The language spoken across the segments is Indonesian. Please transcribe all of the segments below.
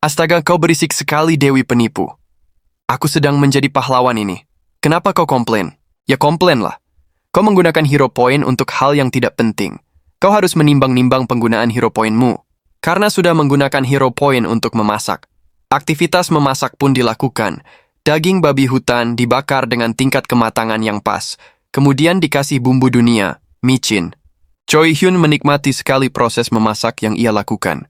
Astaga, kau berisik sekali, Dewi Penipu. Aku sedang menjadi pahlawan ini. Kenapa kau komplain? Ya komplainlah. Kau menggunakan hero point untuk hal yang tidak penting. Kau harus menimbang-nimbang penggunaan hero pointmu. Karena sudah menggunakan hero point untuk memasak. Aktivitas memasak pun dilakukan. Daging babi hutan dibakar dengan tingkat kematangan yang pas. Kemudian dikasih bumbu dunia, micin. Choi Hyun menikmati sekali proses memasak yang ia lakukan.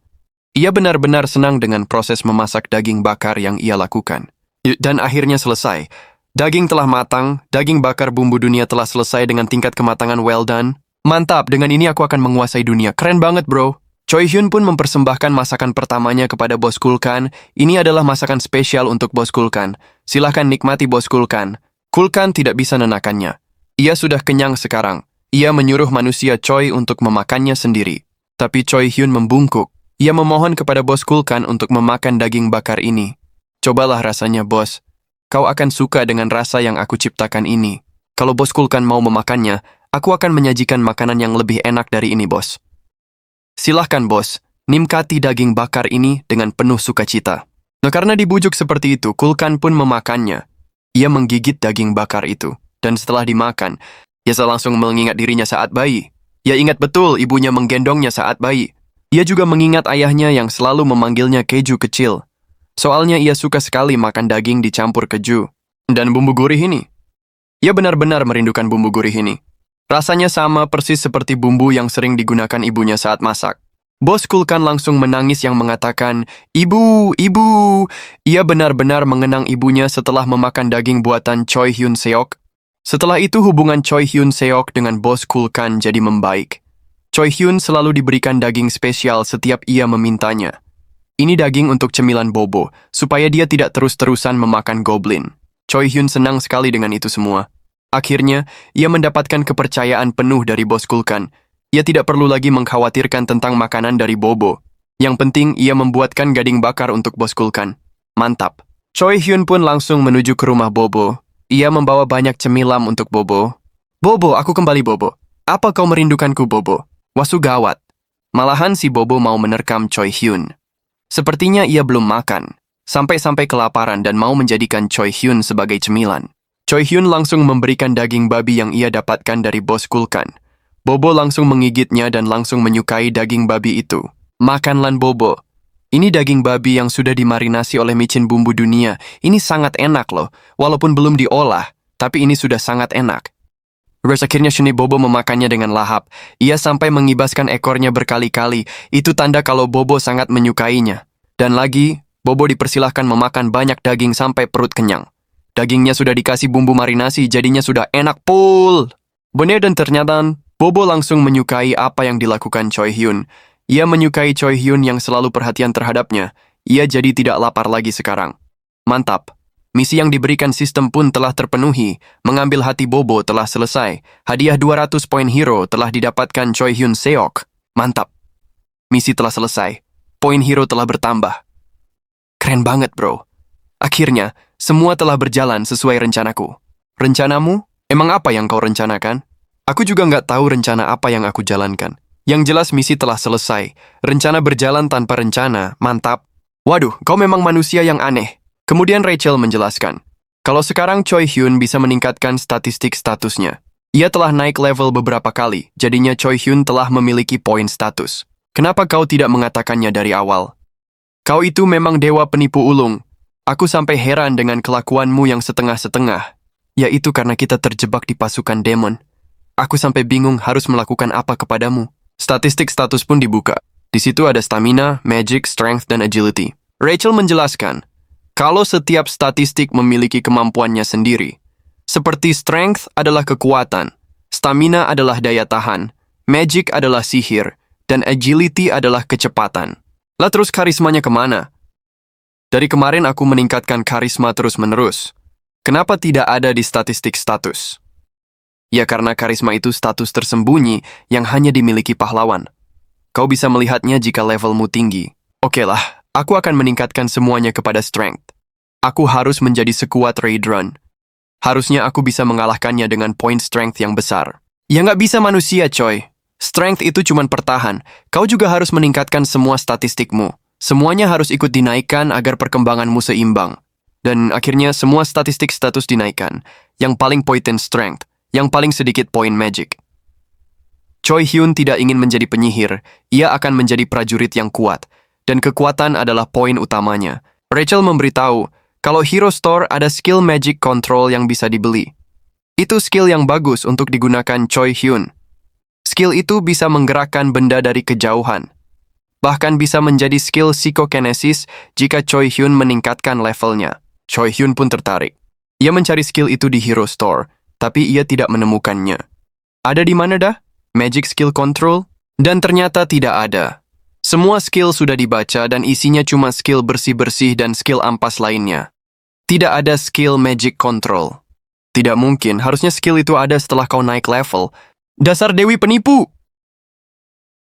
Ia benar-benar senang dengan proses memasak daging bakar yang ia lakukan. Dan akhirnya selesai. Daging telah matang, daging bakar bumbu dunia telah selesai dengan tingkat kematangan well done. Mantap, dengan ini aku akan menguasai dunia. Keren banget, bro. Choi Hyun pun mempersembahkan masakan pertamanya kepada Bos Kulkan. Ini adalah masakan spesial untuk Bos Kulkan. Silahkan nikmati, Bos Kulkan. Kulkan tidak bisa menakannya. Ia sudah kenyang sekarang. Ia menyuruh manusia Choi untuk memakannya sendiri. Tapi Choi Hyun membungkuk. Ia memohon kepada Bos Kulkan untuk memakan daging bakar ini. Cobalah rasanya, Bos. Kau akan suka dengan rasa yang aku ciptakan ini. Kalau Bos Kulkan mau memakannya, aku akan menyajikan makanan yang lebih enak dari ini, Bos. Silahkan, Bos. Nikmati daging bakar ini dengan penuh sukacita. Nah, karena dibujuk seperti itu, Kulkan pun memakannya. Ia menggigit daging bakar itu. Dan setelah dimakan, ia langsung mengingat dirinya saat bayi. Ia ingat betul ibunya menggendongnya saat bayi. Ia juga mengingat ayahnya yang selalu memanggilnya keju kecil. Soalnya ia suka sekali makan daging dicampur keju. Dan bumbu gurih ini. Ia benar-benar merindukan bumbu gurih ini. Rasanya sama persis seperti bumbu yang sering digunakan ibunya saat masak. Bos Kulkan langsung menangis yang mengatakan, "Ibu, ibu." Ia benar-benar mengenang ibunya setelah memakan daging buatan Choi Hyun Seok. Setelah itu hubungan Choi Hyun Seok dengan Bos Kulkan jadi membaik. Choi Hyun selalu diberikan daging spesial setiap ia memintanya. Ini daging untuk cemilan Bobo, supaya dia tidak terus-terusan memakan goblin. Choi Hyun senang sekali dengan itu semua. Akhirnya, ia mendapatkan kepercayaan penuh dari Bos Kulkan. Ia tidak perlu lagi mengkhawatirkan tentang makanan dari Bobo. Yang penting, ia membuatkan gading bakar untuk Bos Kulkan. Mantap. Choi Hyun pun langsung menuju ke rumah Bobo. Ia membawa banyak cemilan untuk Bobo. "Bobo, aku kembali, Bobo. Apa kau merindukanku, Bobo?" Wasu gawat. Malahan si Bobo mau menerkam Choi Hyun. Sepertinya ia belum makan. Sampai-sampai kelaparan dan mau menjadikan Choi Hyun sebagai cemilan. Choi Hyun langsung memberikan daging babi yang ia dapatkan dari Bos Kulkan. Bobo langsung menggigitnya dan langsung menyukai daging babi itu. "Makanlah, Bobo. Ini daging babi yang sudah dimarinasi oleh micin bumbu dunia. Ini sangat enak loh. Walaupun belum diolah, tapi ini sudah sangat enak." Akhirnya Shuni Bobo memakannya dengan lahap. Ia sampai mengibaskan ekornya berkali-kali. Itu tanda kalau Bobo sangat menyukainya. Dan lagi, Bobo dipersilahkan memakan banyak daging sampai perut kenyang. Dagingnya sudah dikasih bumbu marinasi, jadinya sudah enak full. Benar, dan ternyata Bobo langsung menyukai apa yang dilakukan Choi Hyun. Ia menyukai Choi Hyun yang selalu perhatian terhadapnya. Ia jadi tidak lapar lagi sekarang. Mantap. Misi yang diberikan sistem pun telah terpenuhi. Mengambil hati Bobo telah selesai. Hadiah 200 poin hero telah didapatkan Choi Hyun Seok. Mantap. Misi telah selesai. Poin hero telah bertambah. Keren banget, bro. Akhirnya, semua telah berjalan sesuai rencanaku. Rencanamu? Emang apa yang kau rencanakan? Aku juga nggak tahu rencana apa yang aku jalankan. Yang jelas misi telah selesai. Rencana berjalan tanpa rencana. Mantap. Waduh, kau memang manusia yang aneh. Kemudian Rachel menjelaskan, kalau sekarang Choi Hyun bisa meningkatkan statistik statusnya. Ia telah naik level beberapa kali, jadinya Choi Hyun telah memiliki poin status. Kenapa kau tidak mengatakannya dari awal? Kau itu memang dewa penipu ulung. Aku sampai heran dengan kelakuanmu yang setengah-setengah. Yaitu karena kita terjebak di pasukan demon. Aku sampai bingung harus melakukan apa kepadamu. Statistik status pun dibuka. Di situ ada stamina, magic, strength, dan agility. Rachel menjelaskan, kalau setiap statistik memiliki kemampuannya sendiri, seperti strength adalah kekuatan, stamina adalah daya tahan, magic adalah sihir, dan agility adalah kecepatan. Lah terus karismanya kemana? Dari kemarin aku meningkatkan karisma terus-menerus. Kenapa tidak ada di statistik status? Ya karena karisma itu status tersembunyi yang hanya dimiliki pahlawan. Kau bisa melihatnya jika levelmu tinggi. Oke lah. Aku akan meningkatkan semuanya kepada strength. Aku harus menjadi sekuat Raidrun. Harusnya aku bisa mengalahkannya dengan poin strength yang besar. Ya nggak bisa manusia, coy. Strength itu cuma pertahan. Kau juga harus meningkatkan semua statistikmu. Semuanya harus ikut dinaikkan agar perkembanganmu seimbang. Dan akhirnya semua statistik status dinaikkan. Yang paling potent strength, yang paling sedikit poin magic. Choi Hyun tidak ingin menjadi penyihir, ia akan menjadi prajurit yang kuat. Dan kekuatan adalah poin utamanya. Rachel memberitahu, kalau Hero Store ada skill magic control yang bisa dibeli. Itu skill yang bagus untuk digunakan Choi Hyun. Skill itu bisa menggerakkan benda dari kejauhan. Bahkan bisa menjadi skill psychokinesis jika Choi Hyun meningkatkan levelnya. Choi Hyun pun tertarik. Ia mencari skill itu di Hero Store, tapi ia tidak menemukannya. Ada di mana dah? Magic skill control? Dan ternyata tidak ada. Semua skill sudah dibaca dan isinya cuma skill bersih-bersih dan skill ampas lainnya. Tidak ada skill magic control. Tidak mungkin, harusnya skill itu ada setelah kau naik level. Dasar Dewi penipu!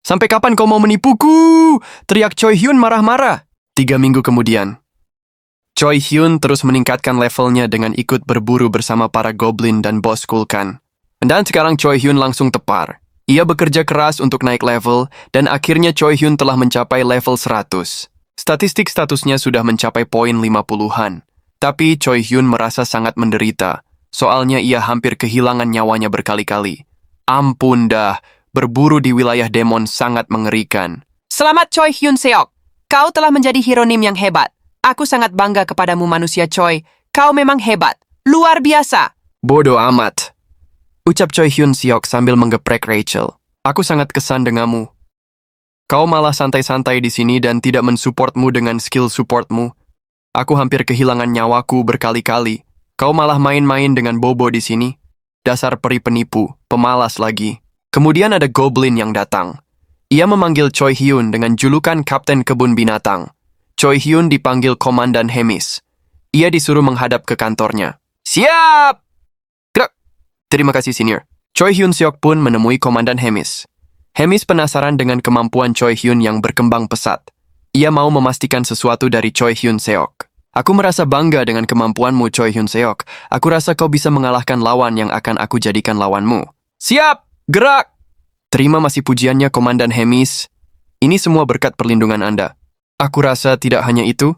Sampai kapan kau mau menipuku? Teriak Choi Hyun marah-marah. 3 minggu kemudian, Choi Hyun terus meningkatkan levelnya dengan ikut berburu bersama para goblin dan bos Kulkan. Dan sekarang Choi Hyun langsung tepar. Ia bekerja keras untuk naik level, dan akhirnya Choi Hyun telah mencapai level 100. Statistik statusnya sudah mencapai poin 50-an. Tapi Choi Hyun merasa sangat menderita, soalnya ia hampir kehilangan nyawanya berkali-kali. Ampun dah, berburu di wilayah demon sangat mengerikan. Selamat Choi Hyun Seok. Kau telah menjadi hero nim yang hebat. Aku sangat bangga kepadamu manusia Choi. Kau memang hebat. Luar biasa. Bodoh amat. Ucap Choi Hyun Seok sambil menggeprek Rachel. Aku sangat kesan denganmu. Kau malah santai-santai di sini dan tidak mensupportmu dengan skill supportmu. Aku hampir kehilangan nyawaku berkali-kali. Kau malah main-main dengan Bobo di sini. Dasar peri penipu, pemalas lagi. Kemudian ada Goblin yang datang. Ia memanggil Choi Hyun dengan julukan Kapten Kebun Binatang. Choi Hyun dipanggil Komandan Hemis. Ia disuruh menghadap ke kantornya. Siap! Gerak! Terima kasih, Senior. Choi Hyun Seok pun menemui Komandan Hemis. Hemis penasaran dengan kemampuan Choi Hyun yang berkembang pesat. Ia mau memastikan sesuatu dari Choi Hyun Seok. Aku merasa bangga dengan kemampuanmu, Choi Hyun Seok. Aku rasa kau bisa mengalahkan lawan yang akan aku jadikan lawanmu. Siap! Gerak! Terima masih pujiannya, Komandan Hemis. Ini semua berkat perlindungan Anda. Aku rasa tidak hanya itu.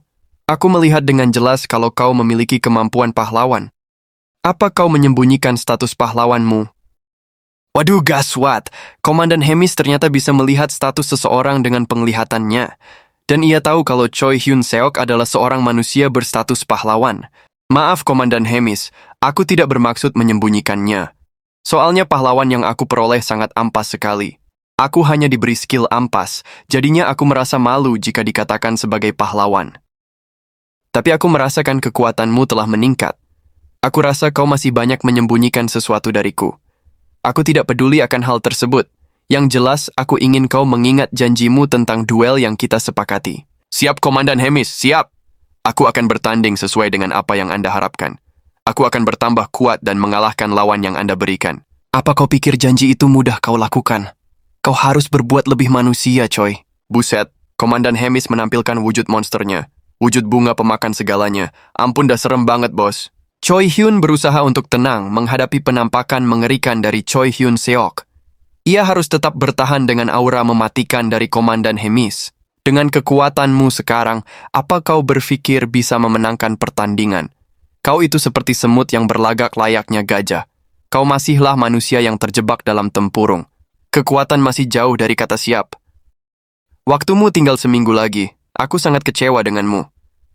Aku melihat dengan jelas kalau kau memiliki kemampuan pahlawan. Apa kau menyembunyikan status pahlawanmu? Waduh, gaswat. Komandan Hemis ternyata bisa melihat status seseorang dengan penglihatannya. Dan ia tahu kalau Choi Hyun Seok adalah seorang manusia berstatus pahlawan. Maaf, Komandan Hemis. Aku tidak bermaksud menyembunyikannya. Soalnya pahlawan yang aku peroleh sangat ampas sekali. Aku hanya diberi skill ampas, jadinya aku merasa malu jika dikatakan sebagai pahlawan. Tapi aku merasakan kekuatanmu telah meningkat. Aku rasa kau masih banyak menyembunyikan sesuatu dariku. Aku tidak peduli akan hal tersebut. Yang jelas, aku ingin kau mengingat janjimu tentang duel yang kita sepakati. Siap, Komandan Hemis, siap! Aku akan bertanding sesuai dengan apa yang Anda harapkan. Aku akan bertambah kuat dan mengalahkan lawan yang Anda berikan. Apa kau pikir janji itu mudah kau lakukan? Kau harus berbuat lebih manusia, Choi. Buset, Komandan Hemis menampilkan wujud monsternya. Wujud bunga pemakan segalanya. Ampun, dah serem banget, bos. Choi Hyun berusaha untuk tenang menghadapi penampakan mengerikan dari Choi Hyun Seok. Ia harus tetap bertahan dengan aura mematikan dari Komandan Hemis. Dengan kekuatanmu sekarang, apa kau berpikir bisa memenangkan pertandingan? Kau itu seperti semut yang berlagak layaknya gajah. Kau masihlah manusia yang terjebak dalam tempurung. Kekuatan masih jauh dari kata siap. Waktumu tinggal seminggu lagi. Aku sangat kecewa denganmu.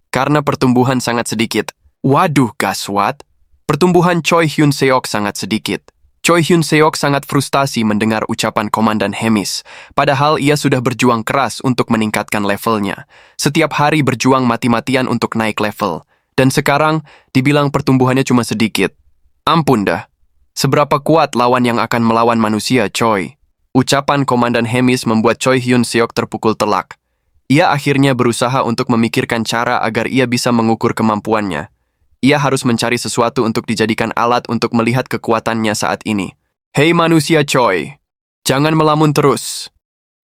Karena pertumbuhan sangat sedikit. Waduh, gaswat. Pertumbuhan Choi Hyun Seok sangat sedikit. Choi Hyun Seok sangat frustasi mendengar ucapan Komandan Hemis. Padahal ia sudah berjuang keras untuk meningkatkan levelnya. Setiap hari berjuang mati-matian untuk naik level. Dan sekarang, dibilang pertumbuhannya cuma sedikit. Ampun dah. Seberapa kuat lawan yang akan melawan manusia, Choi? Ucapan Komandan Hemis membuat Choi Hyun Seok terpukul telak. Ia akhirnya berusaha untuk memikirkan cara agar ia bisa mengukur kemampuannya. Ia harus mencari sesuatu untuk dijadikan alat untuk melihat kekuatannya saat ini. Hei manusia Choi, jangan melamun terus.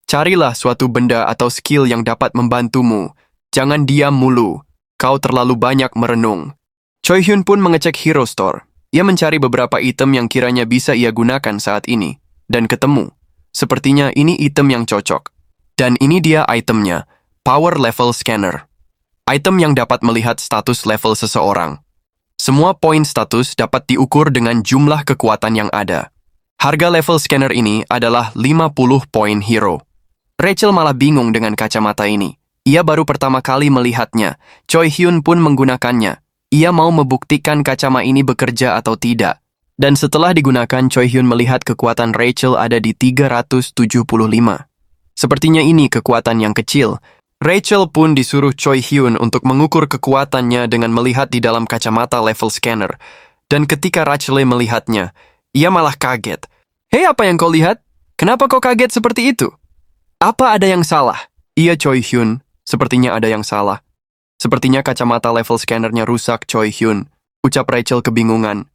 Carilah suatu benda atau skill yang dapat membantumu. Jangan diam mulu. Kau terlalu banyak merenung. Choi Hyun pun mengecek Hero Store. Ia mencari beberapa item yang kiranya bisa ia gunakan saat ini. Dan ketemu. Sepertinya ini item yang cocok. Dan ini dia itemnya. Power Level Scanner. Item yang dapat melihat status level seseorang. Semua poin status dapat diukur dengan jumlah kekuatan yang ada. Harga level scanner ini adalah 50 poin hero. Rachel malah bingung dengan kacamata ini. Ia baru pertama kali melihatnya. Choi Hyun pun menggunakannya. Ia mau membuktikan kacamata ini bekerja atau tidak. Dan setelah digunakan, Choi Hyun melihat kekuatan Rachel ada di 375. Sepertinya ini kekuatan yang kecil. Rachel pun disuruh Choi Hyun untuk mengukur kekuatannya dengan melihat di dalam kacamata level scanner. Dan ketika Rachel melihatnya, ia malah kaget. Hei, apa yang kau lihat? Kenapa kau kaget seperti itu? Apa ada yang salah? Iya, Choi Hyun. Sepertinya ada yang salah. Sepertinya kacamata level scannernya rusak, Choi Hyun. Ucap Rachel kebingungan.